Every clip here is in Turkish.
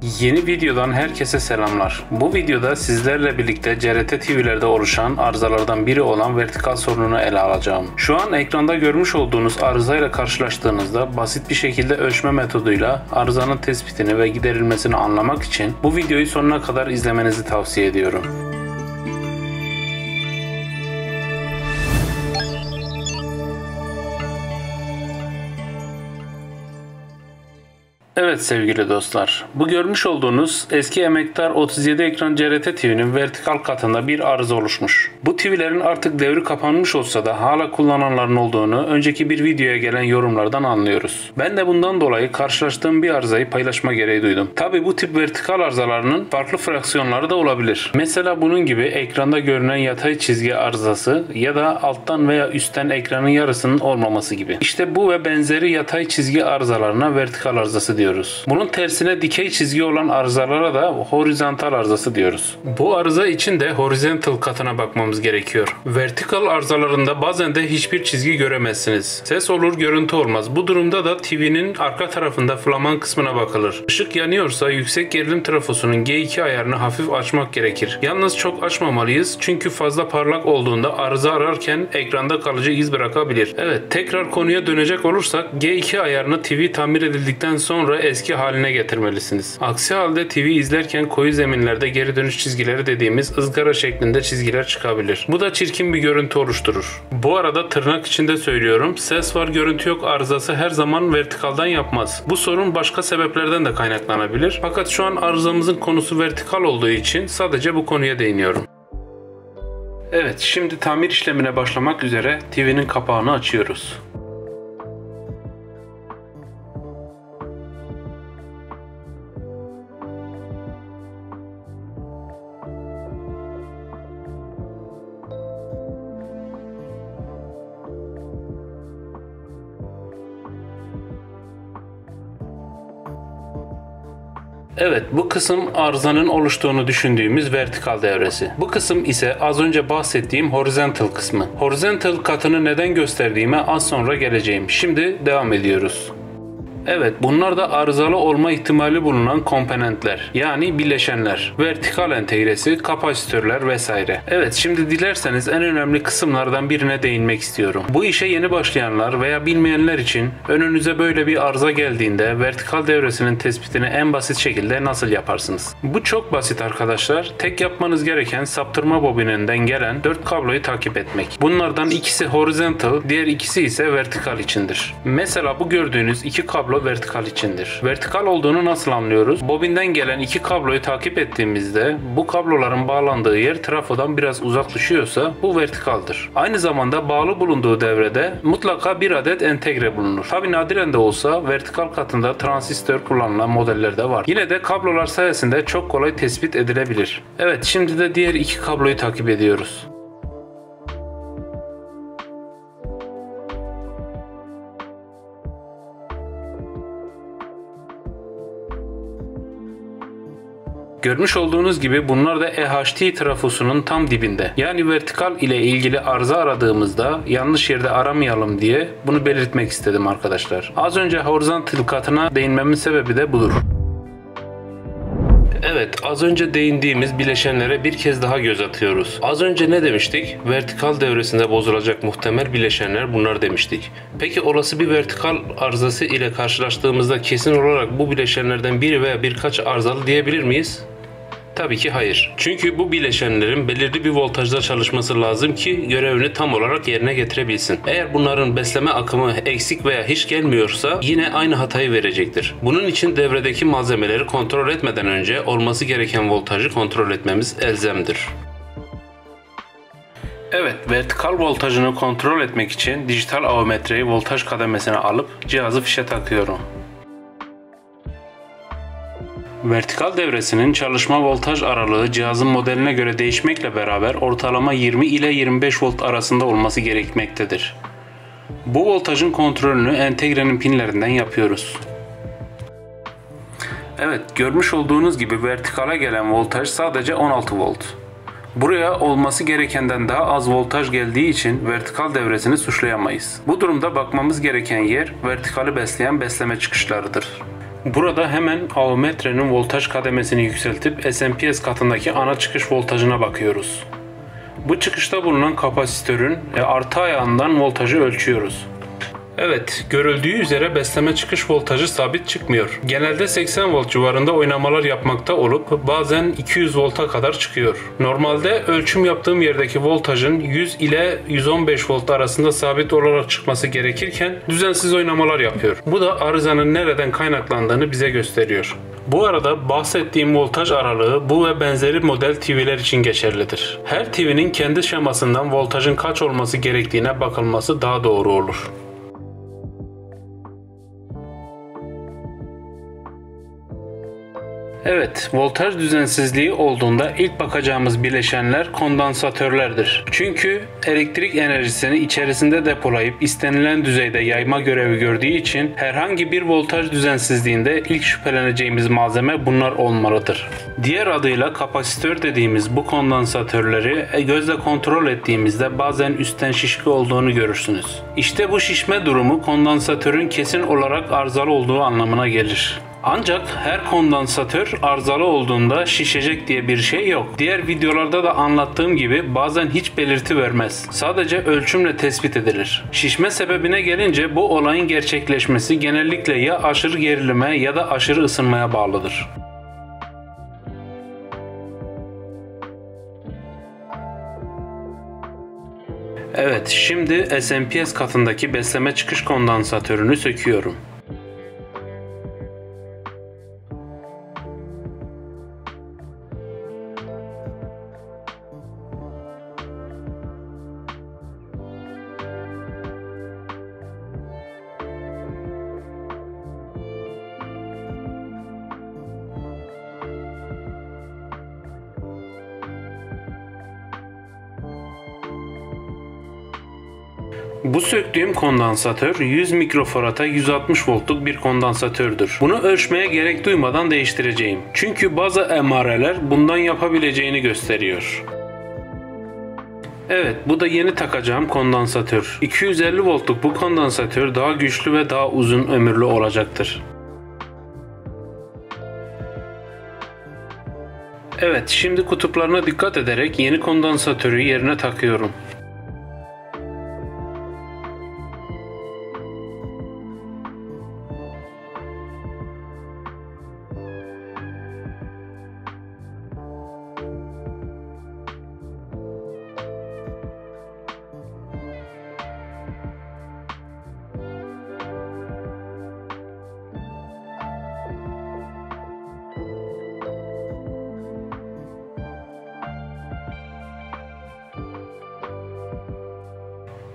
Yeni videodan herkese selamlar. Bu videoda sizlerle birlikte CRT TV'lerde oluşan arızalardan biri olan vertikal sorununu ele alacağım. Şu an ekranda görmüş olduğunuz arızayla karşılaştığınızda basit bir şekilde ölçme metoduyla arızanın tespitini ve giderilmesini anlamak için bu videoyu sonuna kadar izlemenizi tavsiye ediyorum. Evet sevgili dostlar, bu görmüş olduğunuz eski emektar 37 ekran CRT TV'nin vertikal katında bir arıza oluşmuş. Bu TV'lerin artık devri kapanmış olsa da hala kullananların olduğunu önceki bir videoya gelen yorumlardan anlıyoruz. Ben de bundan dolayı karşılaştığım bir arızayı paylaşma gereği duydum. Tabi bu tip vertikal arızalarının farklı fraksiyonları da olabilir. Mesela bunun gibi ekranda görünen yatay çizgi arızası ya da alttan veya üstten ekranın yarısının olmaması gibi. İşte bu ve benzeri yatay çizgi arızalarına vertikal arızası diyoruz. Bunun tersine dikey çizgi olan arızalara da horizontal arızası diyoruz. Bu arıza için de horizontal katına bakmamız gerekiyor. Vertikal arızalarında bazen de hiçbir çizgi göremezsiniz. Ses olur, görüntü olmaz. Bu durumda da TV'nin arka tarafında flaman kısmına bakılır. Işık yanıyorsa yüksek gerilim trafosunun G2 ayarını hafif açmak gerekir. Yalnız çok açmamalıyız çünkü fazla parlak olduğunda arıza ararken ekranda kalıcı iz bırakabilir. Evet, tekrar konuya dönecek olursak G2 ayarını TV tamir edildikten sonra eski haline getirmelisiniz. Aksi halde TV izlerken koyu zeminlerde geri dönüş çizgileri dediğimiz ızgara şeklinde çizgiler çıkabilir. Bu da çirkin bir görüntü oluşturur. Bu arada tırnak içinde söylüyorum, ses var görüntü yok arızası her zaman vertikaldan yapmaz. Bu sorun başka sebeplerden de kaynaklanabilir. Fakat şu an arızamızın konusu vertikal olduğu için sadece bu konuya değiniyorum. Evet, şimdi tamir işlemine başlamak üzere TV'nin kapağını açıyoruz. Evet, bu kısım arızanın oluştuğunu düşündüğümüz vertikal devresi. Bu kısım ise az önce bahsettiğim horizontal kısmı. Horizontal katını neden gösterdiğime az sonra geleceğim. Şimdi devam ediyoruz. Evet, bunlar da arızalı olma ihtimali bulunan komponentler, yani bileşenler, vertikal entegresi, kapasitörler vesaire. Evet, şimdi dilerseniz en önemli kısımlardan birine değinmek istiyorum. Bu işe yeni başlayanlar veya bilmeyenler için önünüze böyle bir arıza geldiğinde vertikal devresinin tespitini en basit şekilde nasıl yaparsınız? Bu çok basit arkadaşlar. Tek yapmanız gereken saptırma bobininden gelen 4 kabloyu takip etmek. Bunlardan ikisi horizontal, diğer ikisi ise vertikal içindir. Mesela bu gördüğünüz iki kablo vertikal içindir. Vertikal olduğunu nasıl anlıyoruz? Bobinden gelen iki kabloyu takip ettiğimizde bu kabloların bağlandığı yer trafodan biraz uzak düşüyorsa bu vertikaldır. Aynı zamanda bağlı bulunduğu devrede mutlaka bir adet entegre bulunur. Tabi nadiren de olsa vertikal katında transistör kullanılan modeller de var. Yine de kablolar sayesinde çok kolay tespit edilebilir. Evet, şimdi de diğer iki kabloyu takip ediyoruz. Görmüş olduğunuz gibi bunlar da EHT trafosunun tam dibinde. Yani vertikal ile ilgili arıza aradığımızda yanlış yerde aramayalım diye bunu belirtmek istedim arkadaşlar. Az önce horizontal katına değinmemin sebebi de budur. Evet, az önce değindiğimiz bileşenlere bir kez daha göz atıyoruz. Az önce ne demiştik? Vertikal devresinde bozulacak muhtemel bileşenler bunlar demiştik. Peki olası bir vertikal arızası ile karşılaştığımızda kesin olarak bu bileşenlerden biri veya birkaç arızalı diyebilir miyiz? Tabii ki hayır. Çünkü bu bileşenlerin belirli bir voltajda çalışması lazım ki görevini tam olarak yerine getirebilsin. Eğer bunların besleme akımı eksik veya hiç gelmiyorsa yine aynı hatayı verecektir. Bunun için devredeki malzemeleri kontrol etmeden önce olması gereken voltajı kontrol etmemiz elzemdir. Evet, vertikal voltajını kontrol etmek için dijital avometreyi voltaj kademesine alıp cihazı fişe takıyorum. Vertikal devresinin çalışma voltaj aralığı cihazın modeline göre değişmekle beraber ortalama 20 ile 25 volt arasında olması gerekmektedir. Bu voltajın kontrolünü entegrenin pinlerinden yapıyoruz. Evet, görmüş olduğunuz gibi vertikale gelen voltaj sadece 16 volt. Buraya olması gerekenden daha az voltaj geldiği için vertikal devresini suçlayamayız. Bu durumda bakmamız gereken yer vertikali besleyen besleme çıkışlarıdır. Burada hemen ammetrenin voltaj kademesini yükseltip SMPS katındaki ana çıkış voltajına bakıyoruz. Bu çıkışta bulunan kapasitörün artı ayağından voltajı ölçüyoruz. Evet, görüldüğü üzere besleme çıkış voltajı sabit çıkmıyor. Genelde 80 volt civarında oynamalar yapmakta olup bazen 200 volta kadar çıkıyor. Normalde ölçüm yaptığım yerdeki voltajın 100 ile 115 volt arasında sabit olarak çıkması gerekirken düzensiz oynamalar yapıyor. Bu da arızanın nereden kaynaklandığını bize gösteriyor. Bu arada bahsettiğim voltaj aralığı bu ve benzeri model TV'ler için geçerlidir. Her TV'nin kendi şemasından voltajın kaç olması gerektiğine bakılması daha doğru olur. Evet, voltaj düzensizliği olduğunda ilk bakacağımız bileşenler kondansatörlerdir. Çünkü elektrik enerjisini içerisinde depolayıp istenilen düzeyde yayma görevi gördüğü için herhangi bir voltaj düzensizliğinde ilk şüpheleneceğimiz malzeme bunlar olmalıdır. Diğer adıyla kapasitör dediğimiz bu kondansatörleri gözle kontrol ettiğimizde bazen üstten şişki olduğunu görürsünüz. İşte bu şişme durumu kondansatörün kesin olarak arızalı olduğu anlamına gelir. Ancak her kondansatör arızalı olduğunda şişecek diye bir şey yok. Diğer videolarda da anlattığım gibi bazen hiç belirti vermez. Sadece ölçümle tespit edilir. Şişme sebebine gelince bu olayın gerçekleşmesi genellikle ya aşırı gerilime ya da aşırı ısınmaya bağlıdır. Evet, şimdi SMPS katındaki besleme çıkış kondansatörünü söküyorum. Bu söktüğüm kondansatör 100 mikrofarada 160 voltluk bir kondansatördür. Bunu ölçmeye gerek duymadan değiştireceğim. Çünkü bazı emareler bundan yapabileceğini gösteriyor. Evet, bu da yeni takacağım kondansatör. 250 voltluk bu kondansatör daha güçlü ve daha uzun ömürlü olacaktır. Evet, şimdi kutuplarına dikkat ederek yeni kondansatörü yerine takıyorum.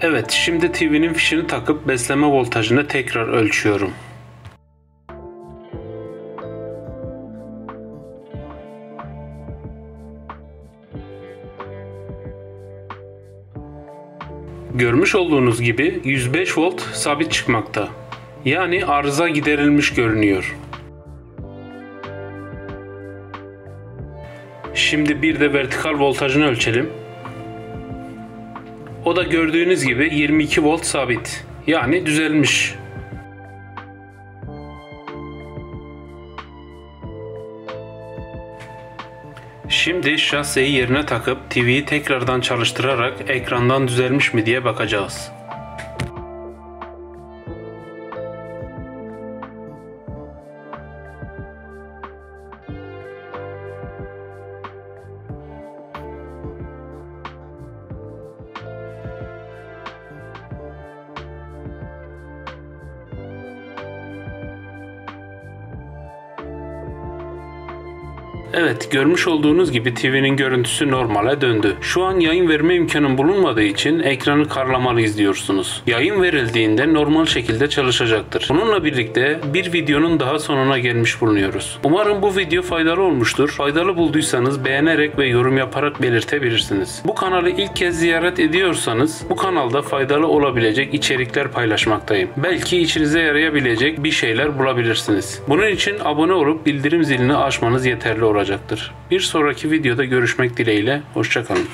Evet, şimdi TV'nin fişini takıp besleme voltajını tekrar ölçüyorum. Görmüş olduğunuz gibi 105 volt sabit çıkmakta. Yani arıza giderilmiş görünüyor. Şimdi bir de vertikal voltajını ölçelim. O da gördüğünüz gibi 22 volt sabit. Yani düzelmiş. Şimdi şaseyi yerine takıp TV'yi tekrardan çalıştırarak ekrandan düzelmiş mi diye bakacağız. Evet, görmüş olduğunuz gibi TV'nin görüntüsü normale döndü. Şu an yayın verme imkanım bulunmadığı için ekranı karlamalı izliyorsunuz. Yayın verildiğinde normal şekilde çalışacaktır. Bununla birlikte bir videonun daha sonuna gelmiş bulunuyoruz. Umarım bu video faydalı olmuştur. Faydalı bulduysanız beğenerek ve yorum yaparak belirtebilirsiniz. Bu kanalı ilk kez ziyaret ediyorsanız bu kanalda faydalı olabilecek içerikler paylaşmaktayım. Belki içinize yarayabilecek bir şeyler bulabilirsiniz. Bunun için abone olup bildirim zilini açmanız yeterli olacaktır. Bir sonraki videoda görüşmek dileğiyle. Hoşça kalın.